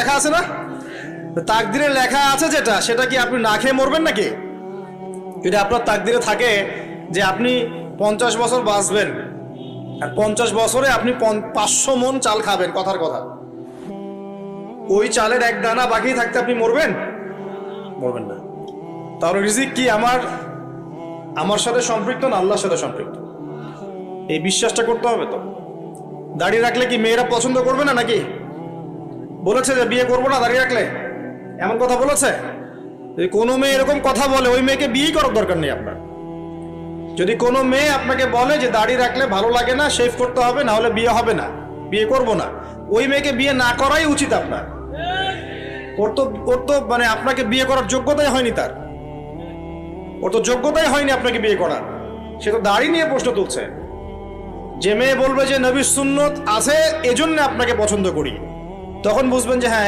লেখা আছে না? তাকদিরে লেখা আছে যেটা, সেটা কি আপনি না খেয়ে মরবেন নাকি? যদি আপনার তাকদিরে থাকে যে আপনি 50 বছর বাঁচবেন, আর 50 বছরে আপনি 500 মণ চাল খাবেন, কথার কথা, ওই চালের এক দানা বাকি থাকতে আপনি মরবেন? মরবেন না। তাহলে রিজিক কি আমার সাথে সম্পৃক্ত না আল্লাহর সাথে সম্পৃক্ত? এই বিশ্বাসটা করতে হবে। তো দাড়ি রাখলে কি মেয়েরা পছন্দ করবে না নাকি? বলেছে যে বিয়ে করবো না দাড়ি রাখলে, এমন কথা বলেছে? যদি কোনো মেয়ে এরকম কথা বলে, ওই মেয়েকে বিয়েই করার দরকার নেই আপনার। যদি কোনো মেয়ে আপনাকে বলে যে দাড়ি রাখলে ভালো লাগে না, শেভ করতে হবে, না হলে বিয়ে হবে না, বিয়ে করব না, ওই মেয়েকে বিয়ে না করাই উচিত আপনার। ওর তো মানে আপনাকে বিয়ে করার যোগ্যতাই হয়নি, ওর তো যোগ্যতাই হয়নি আপনাকে বিয়ে করার। সে তো দাড়ি নিয়ে প্রশ্ন তুলছে। যে মেয়ে বলবে যে নবীর সুন্নত আছে এজন্য আপনাকে পছন্দ করি, তখন বুঝবেন যে হ্যাঁ